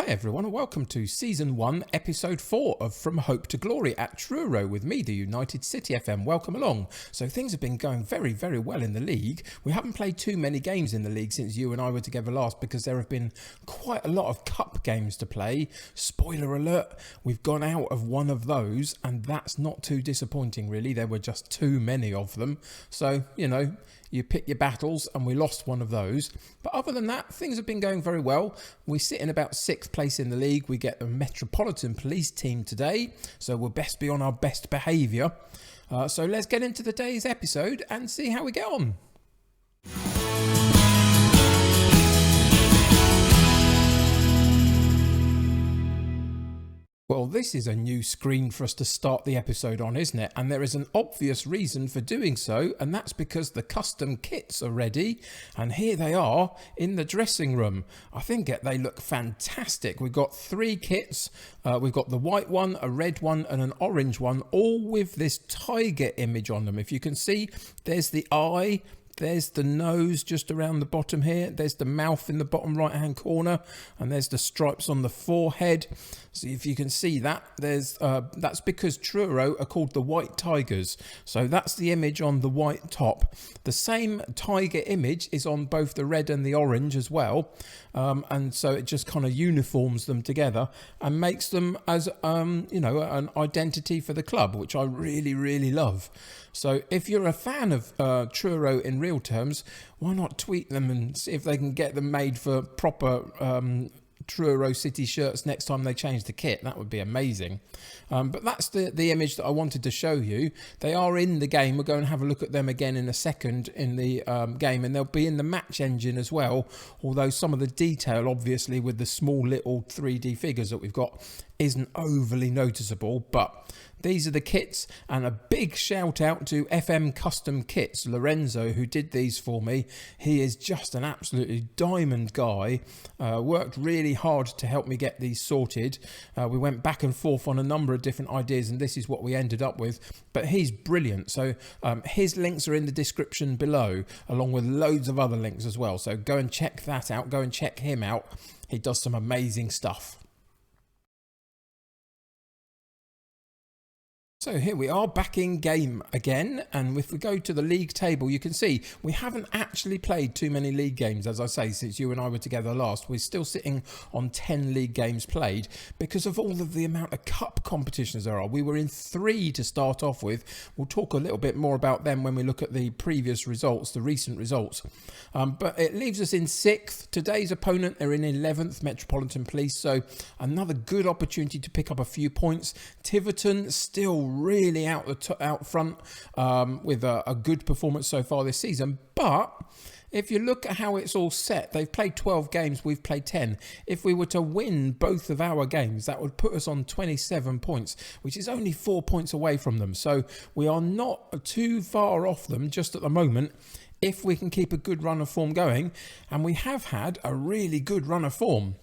everyone, and welcome to Season 1, Episode 4 of From Hope to Glory at Truro with me, the United City FM. Welcome along. So things have been going very, very well in the league. We haven't played too many games in the league since you and I were together last because there have been quite a lot of cup games to play. Spoiler alert, we've gone out of one of those, and that's not too disappointing really. There were just too many of them. So, you pick your battles, and we lost one of those. But other than that, things have been going very well. We sit in about 6th place in the league. We get the Metropolitan Police team today, so we'll best be on our best behaviour. So let's get into today's episode and see how we get on. Well, this is a new screen for us to start the episode on, isn't it? And there is an obvious reason for doing so, and that's because the custom kits are ready, and here they are in the dressing room. I think they look fantastic. We've got 3 kits. We've got the white one, a red one, and an orange one, all with this tiger image on them. If you can see, there's the eye. There's the nose just around the bottom here. There's the mouth in the bottom right hand corner, and there's the stripes on the forehead. So if you can see that, that's because Truro are called the White Tigers. So that's the image on the white top. The same tiger image is on both the red and the orange as well. And so it just kind of uniforms them together and makes them as, an identity for the club, which I really, really love. So if you're a fan of Truro in real terms, why not tweet them and see if they can get them made for proper Truro City shirts next time they change the kit. That would be amazing. But that's the image that I wanted to show you. They are in the game. We'll go and have a look at them again in a second in the game, and they'll be in the match engine as well, although some of the detail, obviously, with the small little 3D figures that we've got isn't overly noticeable, but these are the kits, and a big shout out to FM Custom Kits, Lorenzo, who did these for me. He is just an absolutely diamond guy, worked really hard to help me get these sorted. We went back and forth on a number of different ideas, and this is what we ended up with, but he's brilliant. So his links are in the description below, along with loads of other links as well, so go and check that out, go and check him out. He does some amazing stuff. So here we are back in game again, and if we go to the league table, you can see we haven't actually played too many league games, as I say, since you and I were together last. We're still sitting on 10 league games played because of all of the amount of cup competitions there are. We were in 3 to start off with. We'll talk a little bit more about them when we look at the previous results, the recent results. But it leaves us in 6th. Today's opponent, they're in 11th, Metropolitan Police, so another good opportunity to pick up a few points. Tiverton still really out front with a good performance so far this season, but if you look at how it's all set, they've played 12 games, we've played 10. If we were to win both of our games, that would put us on 27 points, which is only 4 points away from them. So we are not too far off them just at the moment if we can keep a good run of form going, and we have had a really good run of form.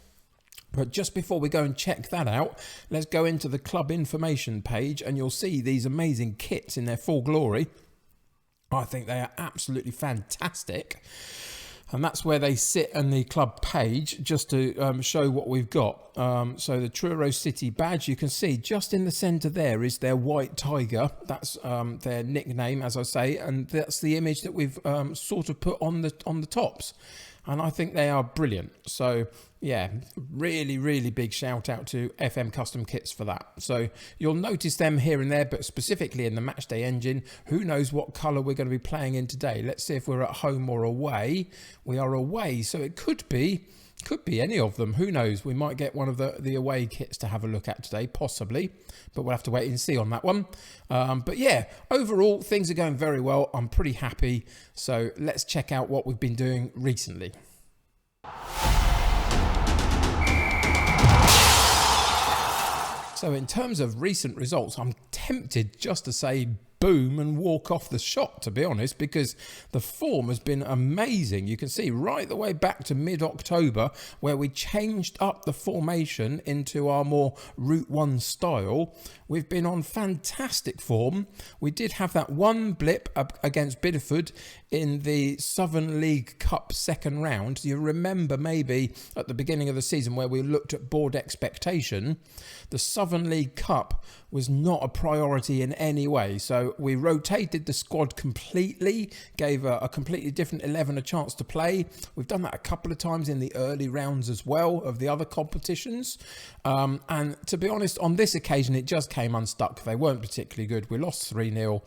But just before we go and check that out, let's go into the club information page, and you'll see these amazing kits in their full glory. I think they are absolutely fantastic. And that's where they sit on the club page, just to show what we've got. So the Truro City badge, you can see just in the centre there is their white tiger. That's their nickname, as I say, and that's the image that we've sort of put on the tops. And I think they are brilliant. So yeah, really, really big shout out to FM Custom Kits for that. So you'll notice them here and there, but specifically in the matchday engine, who knows what colour we're going to be playing in today. Let's see if we're at home or away. We are away, so it could be any of them. Who knows? We might get one of the away kits to have a look at today, possibly, but we'll have to wait and see on that one. But yeah, overall, things are going very well. I'm pretty happy. So let's check out what we've been doing recently. So in terms of recent results, I'm tempted just to say boom and walk off the shot, to be honest, because the form has been amazing. You can see right the way back to mid-October where we changed up the formation into our more Route 1 style. We've been on fantastic form. We did have that one blip up against Bideford in the Southern League Cup second round. You remember maybe at the beginning of the season where we looked at board expectation. The Southern League Cup was not a priority in any way. So we rotated the squad completely, gave a completely different 11 a chance to play. We've done that a couple of times in the early rounds as well of the other competitions. And to be honest, on this occasion, it just came unstuck. They weren't particularly good. We lost 3-0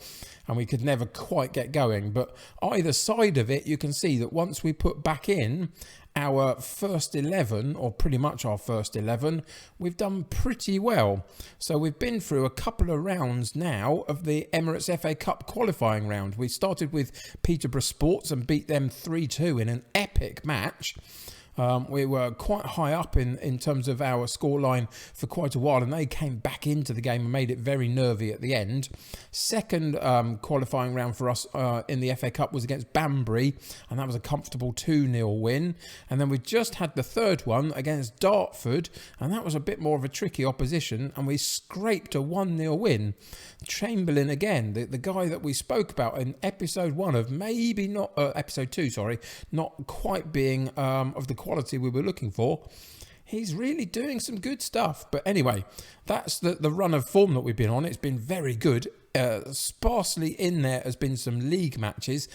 and we could never quite get going. But either side of it, you can see that once we put back in our first 11, or pretty much our first 11, we've done pretty well. So we've been through a couple of rounds now of the Emirates FA Cup qualifying round. We started with Peterborough Sports and beat them 3-2 in an epic match. We were quite high up in terms of our scoreline for quite a while, and they came back into the game and made it very nervy at the end. Second qualifying round for us in the FA Cup was against Banbury, and that was a comfortable 2-0 win. And then we just had the third one against Dartford, and that was a bit more of a tricky opposition, and we scraped a 1-0 win. Chamberlain again, the guy that we spoke about in episode 1 of maybe not episode 2, sorry, not quite being of the quality we were looking for. He's really doing some good stuff. But anyway, that's the run of form that we've been on. It's been very good. Sparsely in there has been some league matches.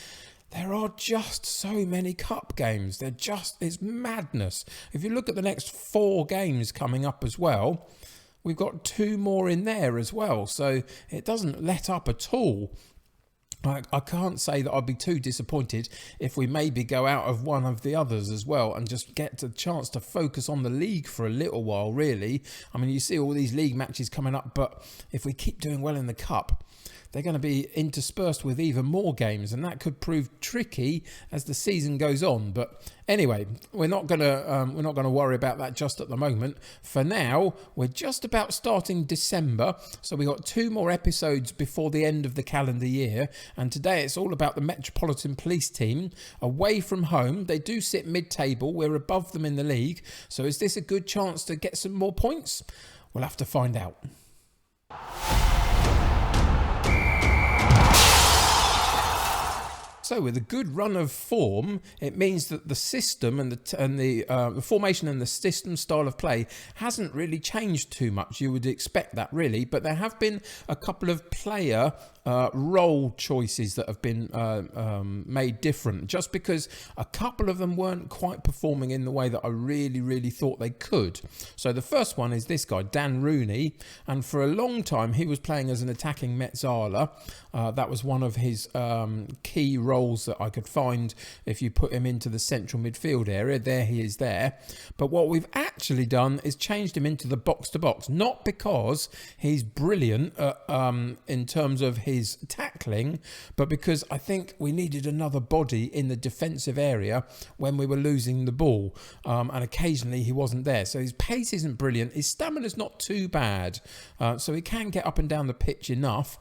There are just so many cup games. It's madness. If you look at the next 4 games coming up as well, we've got 2 more in there as well. So it doesn't let up at all. I can't say that I'd be too disappointed if we maybe go out of one of the others as well and just get the chance to focus on the league for a little while, really. I mean, you see all these league matches coming up, but if we keep doing well in the cup, they're going to be interspersed with even more games, and that could prove tricky as the season goes on. But anyway, we're not going to worry about that just at the moment. For now, we're just about starting December, so we got 2 more episodes before the end of the calendar year. And today it's all about the Metropolitan Police team away from home. They do sit mid-table. We're above them in the league. So is this a good chance to get some more points? We'll have to find out. So with a good run of form, it means that the system and the formation and the system style of play hasn't really changed too much. You would expect that, really, but there have been a couple of player role choices that have been made different, just because a couple of them weren't quite performing in the way that I really thought they could. So the first one is this guy, Dan Rooney, and for a long time he was playing as an attacking Metzala. That was one of his key roles that I could find if you put him into the central midfield area. There he is there. But what we've actually done is changed him into the box-to-box, not because he's brilliant in terms of his tackling, but because I think we needed another body in the defensive area when we were losing the ball, and occasionally he wasn't there. So his pace isn't brilliant, his stamina's not too bad, so he can get up and down the pitch enough,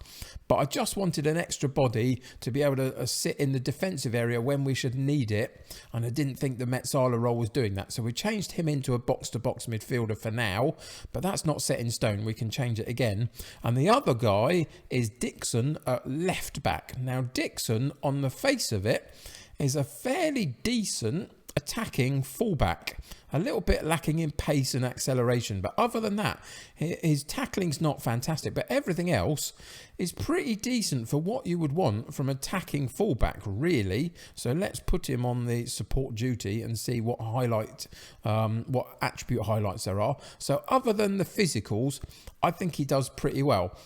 but I just wanted an extra body to be able to sit in the defensive area when we should need it, and I didn't think the Metzala role was doing that, so we changed him into a box-to-box midfielder for now, but that's not set in stone. We can change it again. And the other guy is Dixon at left back. Now Dixon, on the face of it, is a fairly decent attacking fullback, a little bit lacking in pace and acceleration, but other than that his tackling's not fantastic, but everything else is pretty decent for what you would want from attacking fullback, really. So let's put him on the support duty and see what attribute highlights there are. So other than the physicals, I think he does pretty well.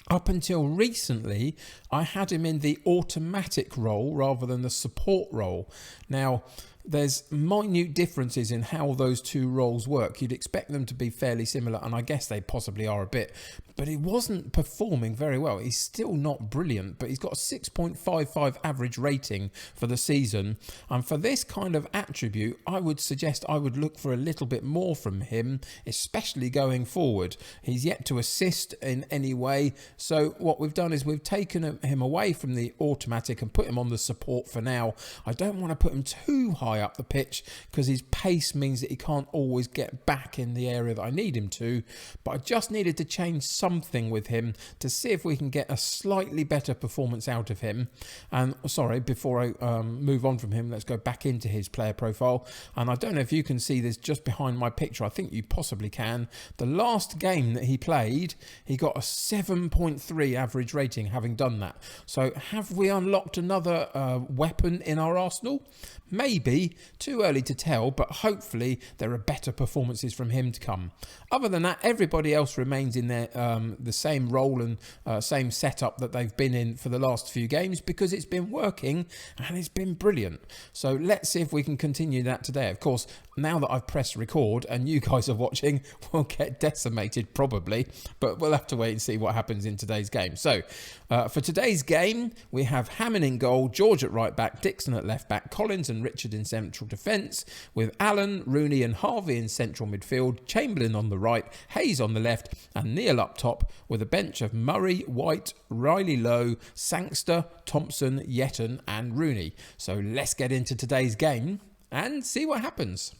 Up until recently, I had him in the automatic role rather than the support role. Now, there's minute differences in how those two roles work. You'd expect them to be fairly similar, and I guess they possibly are a bit, but he wasn't performing very well. He's still not brilliant, but he's got a 6.55 average rating for the season, and for this kind of attribute, I would suggest I would look for a little bit more from him, especially going forward. He's yet to assist in any way, so what we've done is we've taken him away from the automatic and put him on the support for now. I don't want to put him too high up the pitch because his pace means that he can't always get back in the area that I need him to, but I just needed to change something with him to see if we can get a slightly better performance out of him. And sorry, before I move on from him, let's go back into his player profile, and I don't know if you can see this just behind my picture. I think you possibly can. The last game that he played, he got a 7.3 average rating having done that. So have we unlocked another weapon in our arsenal? Maybe. Too early to tell, but hopefully there are better performances from him to come. Other than that, everybody else remains in their the same role and same setup that they've been in for the last few games, because it's been working and it's been brilliant. So let's see if we can continue that today. Of course, now that I've pressed record and you guys are watching, we'll get decimated probably, but we'll have to wait and see what happens in today's game. So for today's game, we have Hammond in goal, George at right back, Dixon at left back, Collins and Richard in central defence, with Allen, Rooney and Harvey in central midfield, Chamberlain on the right, Hayes on the left and Neil up top, with a bench of Murray, White, Riley Lowe, Sangster, Thompson, Yetton and Rooney. So let's get into today's game and see what happens.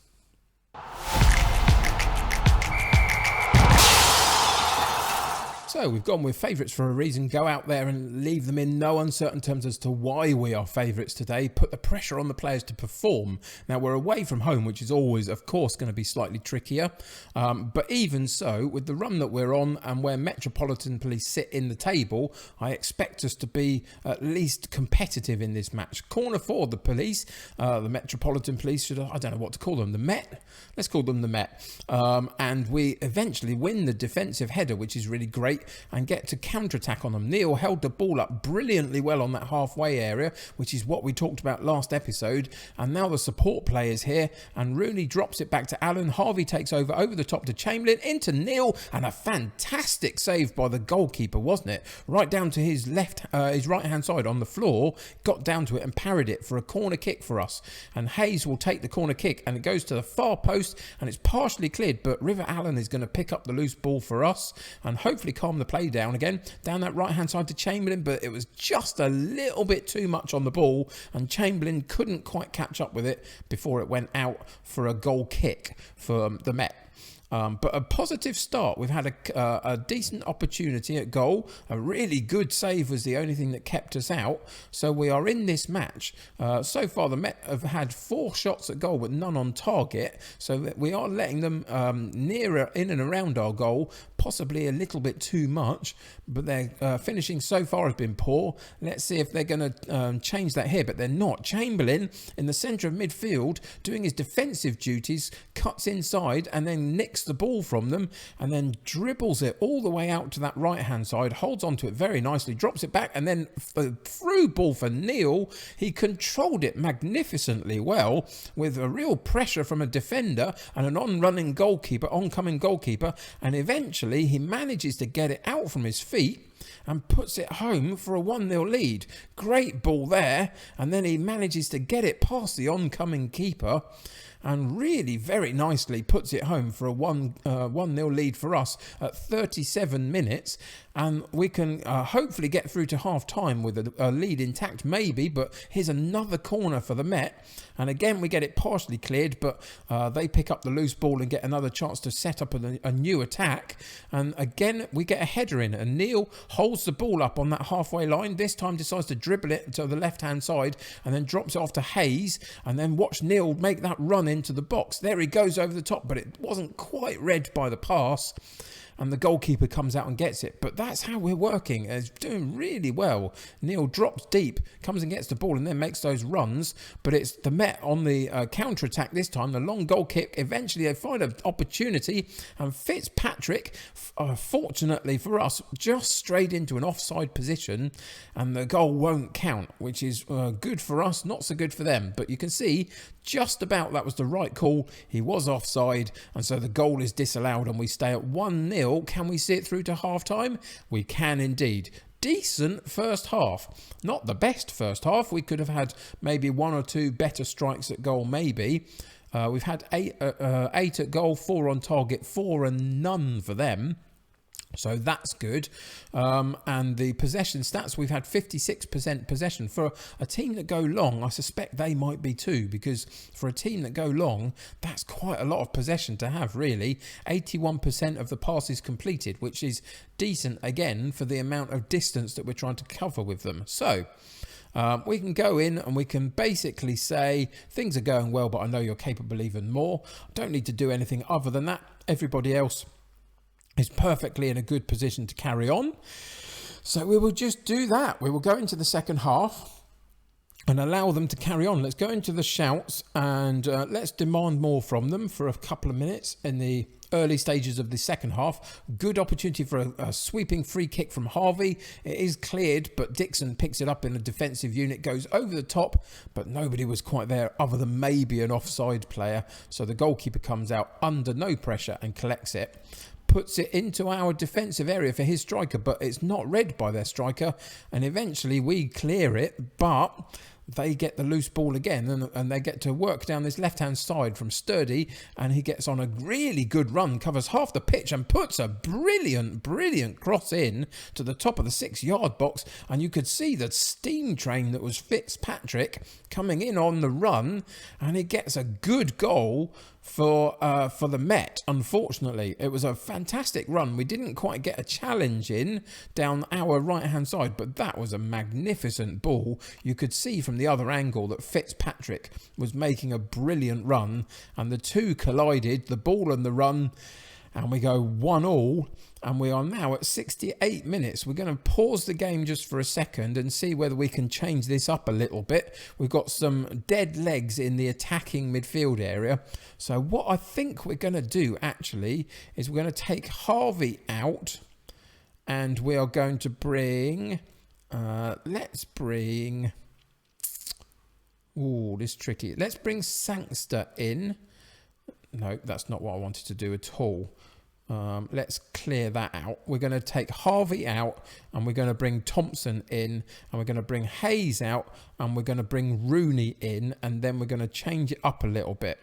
So we've gone with favourites for a reason. Go out there and leave them in no uncertain terms as to why we are favourites today. Put the pressure on the players to perform. Now we're away from home, which is always, of course, going to be slightly trickier. But even so, with the run that we're on and where Metropolitan Police sit in the table, I expect us to be at least competitive in this match. Corner for the police, the Metropolitan Police, I don't know what to call them, the Met? Let's call them the Met. And we eventually win the defensive header, which is really great, and get to counter-attack on them. Neil held the ball up brilliantly well on that halfway area, which is what we talked about last episode, and now the support players here, and Rooney drops it back to Allen. Harvey takes over the top to Chamberlain, into Neil, and a fantastic save by the goalkeeper, wasn't it? Right down to his his right-hand side on the floor, got down to it and parried it for a corner kick for us, and Hayes will take the corner kick, and it goes to the far post, and it's partially cleared, but River Allen is going to pick up the loose ball for us, and hopefully calm the play down again, down that right hand side to Chamberlain, but it was just a little bit too much on the ball and Chamberlain couldn't quite catch up with it before it went out for a goal kick for the Met. But a positive start. We've had a decent opportunity at goal. A really good save was the only thing that kept us out. So we are in this match. So far, the Met have had 4 shots at goal, but none on target. So that we are letting them nearer in and around our goal. Possibly a little bit too much, but their finishing so far has been poor. Let's see if they're going to change that here, but they're not. Chamberlain in the centre of midfield doing his defensive duties, cuts inside and then nicks the ball from them and then dribbles it all the way out to that right hand side, holds onto it very nicely, drops it back, and then through ball for Neil. He controlled it magnificently well with a real pressure from a defender and an oncoming goalkeeper, and eventually he manages to get it out from his feet and puts it home for a 1-0 lead. Great ball there, and then he manages to get it past the oncoming keeper and really very nicely puts it home for a 1-0 lead for us at 37 minutes. And we can hopefully get through to half-time with a lead intact, maybe. But here's another corner for the Met. And again, we get it partially cleared, but they pick up the loose ball and get another chance to set up a new attack. And again, we get a header in. And Neil holds the ball up on that halfway line. This time decides to dribble it to the left-hand side and then drops it off to Hayes. And then watch Neil make that run into the box. There he goes over the top, but it wasn't quite read by the pass. and the goalkeeper comes out and gets it. But that's how we're working. It's doing really well. Neil drops deep, comes and gets the ball, and then makes those runs. But it's the Met on the counter-attack this time. The long goal kick. Eventually, they find an opportunity, and Fitzpatrick, fortunately for us, just strayed into an offside position, and the goal won't count, which is good for us, not so good for them. But you can see just about that was the right call. He was offside, and so the goal is disallowed, and we stay at 1-0. Can we see it through to half-time? We can indeed. Decent first half. Not the best first half. We could have had maybe 1 or 2 better strikes at goal, maybe. We've had 8 at goal, 4 on target, 4 and none for them. So that's good. And the possession stats, we've had 56% possession. For a team that go long, I suspect they might be too, because for a team that go long, that's quite a lot of possession to have, really. 81% of the passes completed, which is decent, again, for the amount of distance that we're trying to cover with them. So we can go in and we can basically say things are going well, but I know you're capable even more. I don't need to do anything other than that. Everybody else is perfectly in a good position to carry on. So we will just do that. We will go into the second half and allow them to carry on. Let's go into the shouts and let's demand more from them for a couple of minutes in the early stages of the second half. Good opportunity for a sweeping free kick from Harvey. It is cleared, but Dixon picks it up in a defensive unit, goes over the top, but nobody was quite there other than maybe an offside player. So the goalkeeper comes out under no pressure and collects it. Puts it into our defensive area for his striker, but it's not read by their striker, and eventually we clear it, but they get the loose ball again, and they get to work down this left-hand side from Sturdy, and he gets on a really good run, covers half the pitch, and puts a brilliant cross in to the top of the 6-yard box, and you could see the steam train that was Fitzpatrick coming in on the run, and he gets a good goal for the Met. Unfortunately, it was a fantastic run. We didn't quite get a challenge in down our right-hand side, but that was a magnificent ball. You could see from the other angle that Fitzpatrick was making a brilliant run, and the two collided, the ball and the run, and we go 1-1, and we are now at 68 minutes. We're going to pause the game just for a second and see whether we can change this up a little bit. We've got some dead legs in the attacking midfield area. So what I think we're going to do actually is we're going to take Harvey out, and we are going to bring, let's bring Sangster in. No, that's not what I wanted to do at all. Let's clear that out. We're going to take Harvey out, and we're going to bring Thompson in, and we're going to bring Hayes out, and we're going to bring Rooney in, and then we're going to change it up a little bit.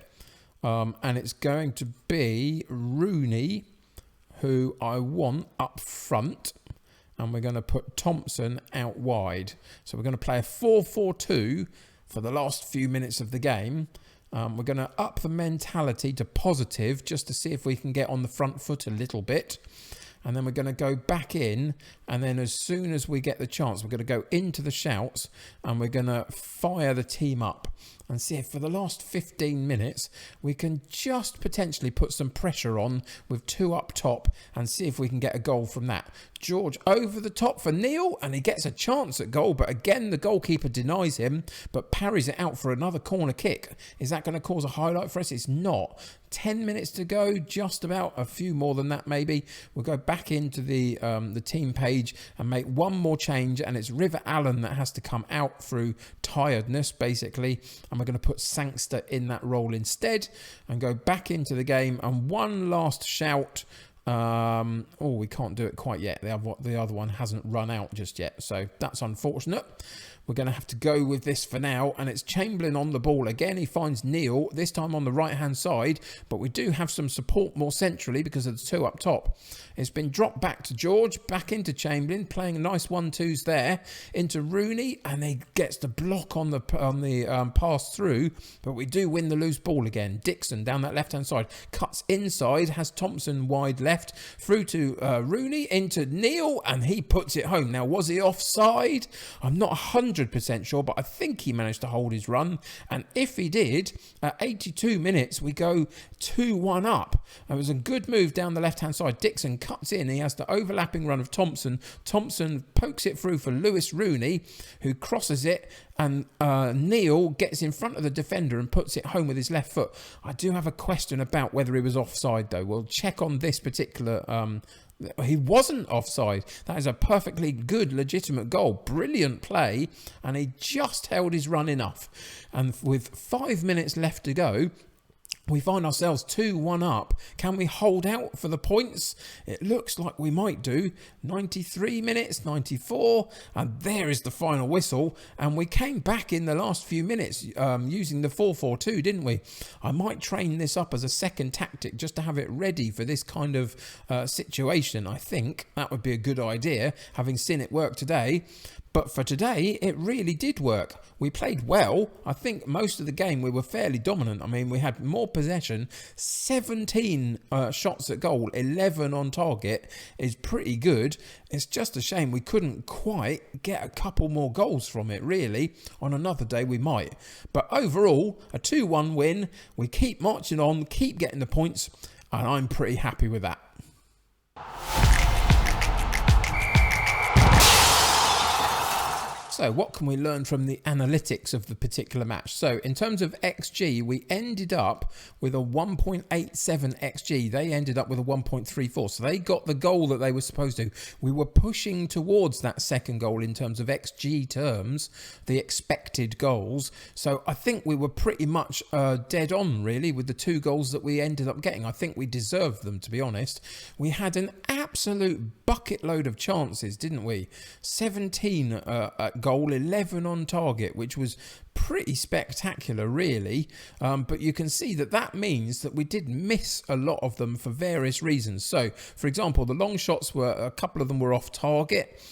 And it's going to be Rooney, who I want up front, and we're going to put Thompson out wide. So we're going to play a 4-4-2 for the last few minutes of the game. We're going to up the mentality to positive just to see if we can get on the front foot a little bit. And then we're going to go back in, and then as soon as we get the chance, we're going to go into the shouts, and we're going to fire the team up and see if for the last 15 minutes we can just potentially put some pressure on with 2 up top and see if we can get a goal from that. George over the top for Neil, and he gets a chance at goal, but again the goalkeeper denies him but parries it out for another corner kick. Is that going to cause a highlight for us? It's not. 10 minutes to go, just about, a few more than that maybe. We'll go back into the team page and make one more change, and it's River Allen that has to come out through tiredness basically, and we're going to put Sangster in that role instead and go back into the game. And one last shout. We can't do it quite yet. The other one hasn't run out just yet, so that's unfortunate. We're going to have to go with this for now, and it's Chamberlain on the ball again. He finds Neil, this time on the right-hand side, but we do have some support more centrally because of the 2 up top. It's been dropped back to George, back into Chamberlain, playing nice 1-2s there, into Rooney, and he gets the block on the pass through, but we do win the loose ball again. Dixon down that left-hand side, cuts inside, has Thompson wide left, left, through to Rooney, into Neil, and he puts it home. Now, was he offside? I'm not 100% sure, but I think he managed to hold his run. And if he did, at 82 minutes, we go 2-1 up. It was a good move down the left-hand side. Dixon cuts in. He has the overlapping run of Thompson. Thompson pokes it through for Lewis Rooney, who crosses it, and Neil gets in front of the defender and puts it home with his left foot. I do have a question about whether he was offside, though. We'll check on this particular... he wasn't offside. That is a perfectly good, legitimate goal. Brilliant play, and he just held his run enough. And with 5 minutes left to go, we find ourselves 2-1 up. Can we hold out for the points? It looks like we might do. 93 minutes, 94, and there is the final whistle. And we came back in the last few minutes using the 4-4-2, didn't we? I might train this up as a second tactic just to have it ready for this kind of situation. I think that would be a good idea, having seen it work today. But for today, it really did work. We played well. I think most of the game we were fairly dominant. I mean, we had more possession. 17 shots at goal, 11 on target is pretty good. It's just a shame we couldn't quite get a couple more goals from it, really. On another day, we might. But overall, a 2-1 win. We keep marching on, keep getting the points, and I'm pretty happy with that. So what can we learn from the analytics of the particular match? So in terms of XG, we ended up with a 1.87 XG. They ended up with a 1.34. So they got the goal that they were supposed to. We were pushing towards that second goal in terms of XG terms, the expected goals. So I think we were pretty much dead on, really, with the 2 goals that we ended up getting. I think we deserved them, to be honest. We had an absolute bucket load of chances, didn't we? 17 at goal, 11 on target, which was pretty spectacular, really. But you can see that means that we did miss a lot of them for various reasons. So, for example, the long shots a couple of them were off target.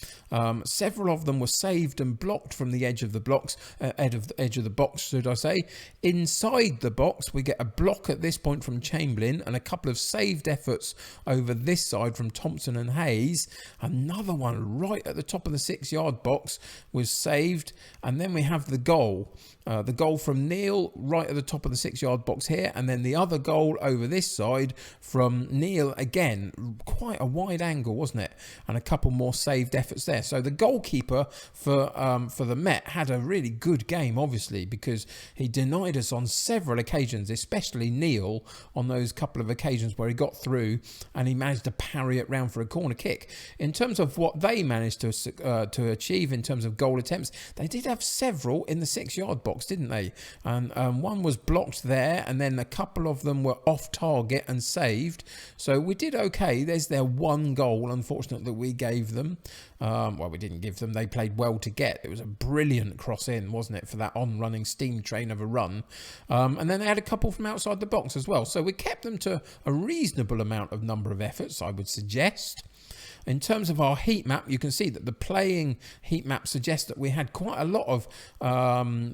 Several of them were saved and blocked from the edge of the box, should I say. Inside the box, we get a block at this point from Chamberlain and a couple of saved efforts over this side from Thompson and Hayes. Another one right at the top of the 6-yard box was saved. And then we have the goal. The goal from Neil right at the top of the 6-yard box here, and then the other goal over this side from Neil again. Quite a wide angle, wasn't it? And a couple more saved efforts there. So the goalkeeper for the Met had a really good game, obviously, because he denied us on several occasions, especially Neil on those couple of occasions where he got through and he managed to parry it round for a corner kick. In terms of what they managed to achieve in terms of goal attempts, they did have several in the 6-yard box, didn't they? And one was blocked there, and then a couple of them were off target and saved. So we did okay. There's their one goal, unfortunately, that we gave them. Well, we didn't give them. They played well to get. It was a brilliant cross in, wasn't it, for that on-running steam train of a run. And then they had a couple from outside the box as well. So we kept them to a reasonable amount of number of efforts, I would suggest. In terms of our heat map, you can see that the playing heat map suggests that we had quite a lot of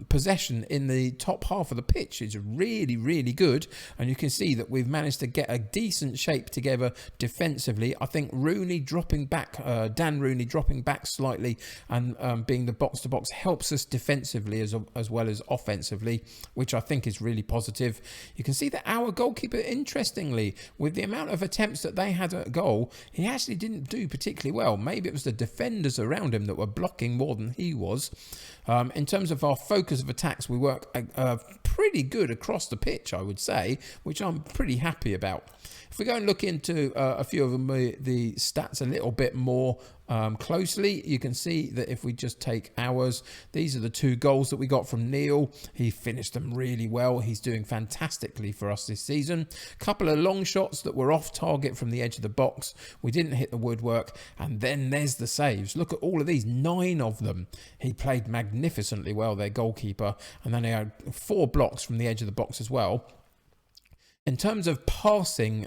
possession in the top half of the pitch. It's really, really good. And you can see that we've managed to get a decent shape together defensively. I think Rooney dropping back, Dan Rooney dropping back slightly and being the box-to-box helps us defensively as well as offensively, which I think is really positive. You can see that our goalkeeper, interestingly, with the amount of attempts that they had at goal, he actually didn't do particularly well. Maybe it was the defenders around him that were blocking more than he was. In terms of our focus of attacks, we work pretty good across the pitch, I would say, which I'm pretty happy about. If we go and look into a few of them, the stats a little bit more closely, you can see that if we just take ours, these are the 2 goals that we got from Neil. He finished them really well. He's doing fantastically for us this season. A couple of long shots that were off target from the edge of the box. We didn't hit the woodwork. And then there's the saves. Look at all of these, 9 of them. He played magnificently well, their goalkeeper. And then he had 4 blocks from the edge of the box as well. In terms of passing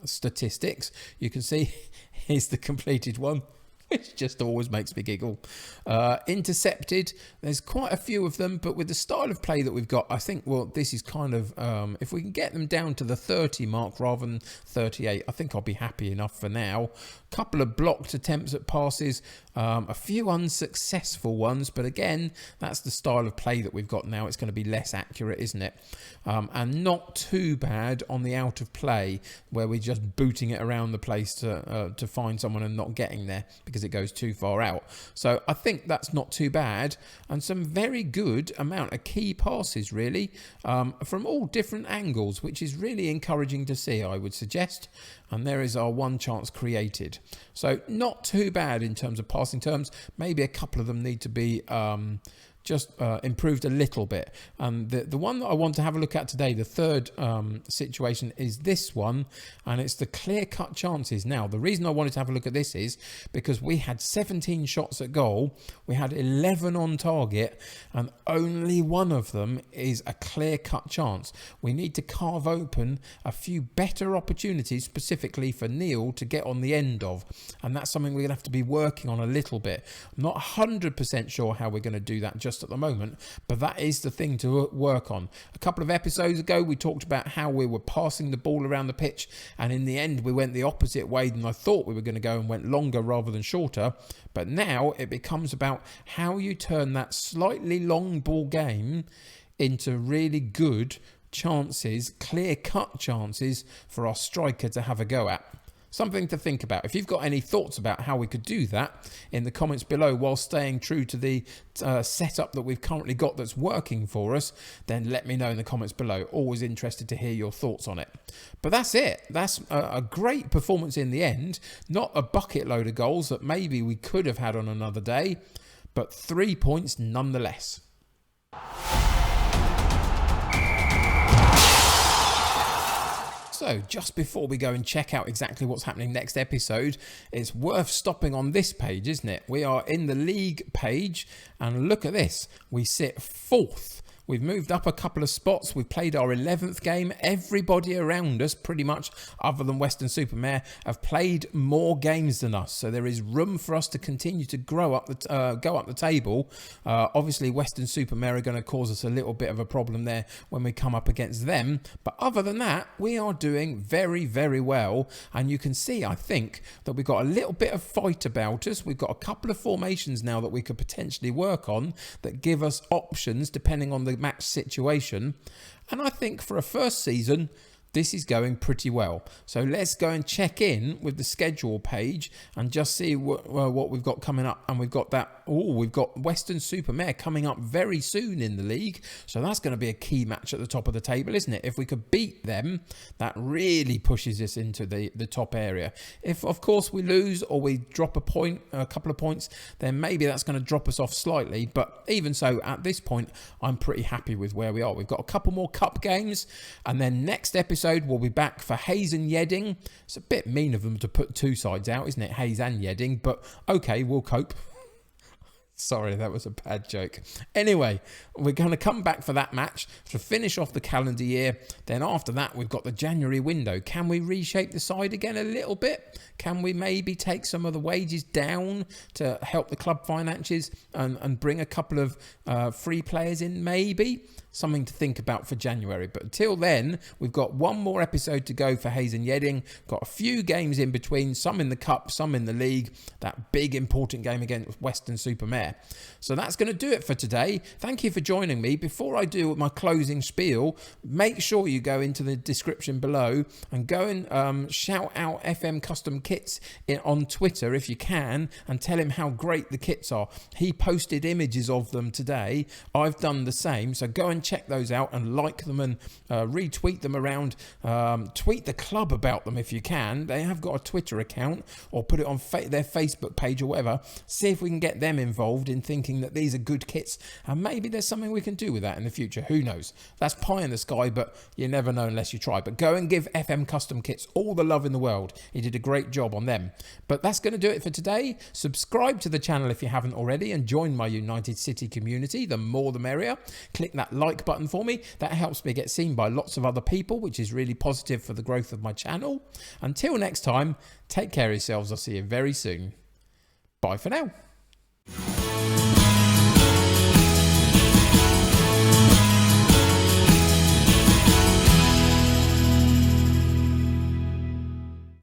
statistics, you can see here's the completed one. which just always makes me giggle. Intercepted, there's quite a few of them, but with the style of play that we've got, I think, well, this is kind of, if we can get them down to the 30 mark rather than 38, I think I'll be happy enough for now. Couple of blocked attempts at passes, a few unsuccessful ones, but again, that's the style of play that we've got now. It's going to be less accurate, isn't it? And not too bad on the out of play, where we're just booting it around the place to find someone and not getting there because it goes too far out. So I think that's not too bad, and some very good amount of key passes, really, from all different angles, which is really encouraging to see, I would suggest. And there is our one chance created. So not too bad in terms of passing terms. Maybe a couple of them need to be just improved a little bit. And the one that I want to have a look at today, the third situation, is this one, and it's the clear-cut chances. Now, the reason I wanted to have a look at this is because we had 17 shots at goal, we had 11 on target, and only one of them is a clear-cut chance. We need to carve open a few better opportunities, specifically for Neil to get on the end of, and that's something we're going to have to be working on a little bit. I'm not 100% sure how we're going to do that just at the moment, but that is the thing to work on. A couple of episodes ago, we talked about how we were passing the ball around the pitch, and in the end we went the opposite way than I thought we were going to go, and went longer rather than shorter. But now it becomes about how you turn that slightly long ball game into really good chances, clear-cut chances for our striker to have a go at. Something to think about. If you've got any thoughts about how we could do that in the comments below while staying true to the setup that we've currently got that's working for us, then let me know in the comments below. Always interested to hear your thoughts on it. But that's it. That's a great performance in the end. Not a bucket load of goals that maybe we could have had on another day, but 3 points nonetheless. So just before we go and check out exactly what's happening next episode, it's worth stopping on this page, isn't it? We are in the league page, and look at this. We sit 4th. We've moved up a couple of spots. We've played our 11th game. Everybody around us, pretty much, other than Weston-super-Mare, have played more games than us. So there is room for us to continue to go up the table. Obviously, Weston-super-Mare are going to cause us a little bit of a problem there when we come up against them. But other than that, we are doing very, very well. And you can see, I think, that we've got a little bit of fight about us. We've got a couple of formations now that we could potentially work on that give us options depending on the match situation, and I think for a first season this is going pretty well. So let's go and check in with the schedule page and just see what we've got coming up. And we've got that. Oh, we've got Weston-super-Mare coming up very soon in the league. So that's going to be a key match at the top of the table, isn't it? If we could beat them, that really pushes us into the top area. If, of course, we lose or we drop a couple of points, then maybe that's going to drop us off slightly. But even so, at this point, I'm pretty happy with where we are. We've got a couple more cup games, and then next episode we'll be back for Hayes and Yedding. It's a bit mean of them to put two sides out, isn't it? Hayes and Yedding, but okay, we'll cope. Sorry, that was a bad joke. Anyway, we're going to come back for that match to finish off the calendar year. Then after that, we've got the January window. Can we reshape the side again a little bit? Can we maybe take some of the wages down to help the club finances and bring a couple of free players in? Maybe. Something to think about for January. But until then, we've got one more episode to go for Hayes and Yedding. Got a few games in between, some in the cup, some in the league. That big important game against Weston-super-Mare. So that's going to do it for today. Thank you for joining me. Before I do my closing spiel, make sure you go into the description below and go and shout out FM Custom Kits on Twitter if you can, and tell him how great the kits are. He posted images of them today. I've done the same. So go and check those out and like them and retweet them around. Tweet the club about them if you can. They have got a Twitter account, or put it on their Facebook page or whatever. See if we can get them involved in thinking that these are good kits, and maybe there's something we can do with that in the future. Who knows? That's pie in the sky, but you never know unless you try. But go and give FM Custom Kits all the love in the world. He did a great job on them. But that's going to do it for today. Subscribe to the channel if you haven't already, and join my United City community. The more the merrier. Click that like button for me. That helps me get seen by lots of other people, which is really positive for the growth of my channel. Until next time, take care of yourselves. I'll see you very soon. Bye for now.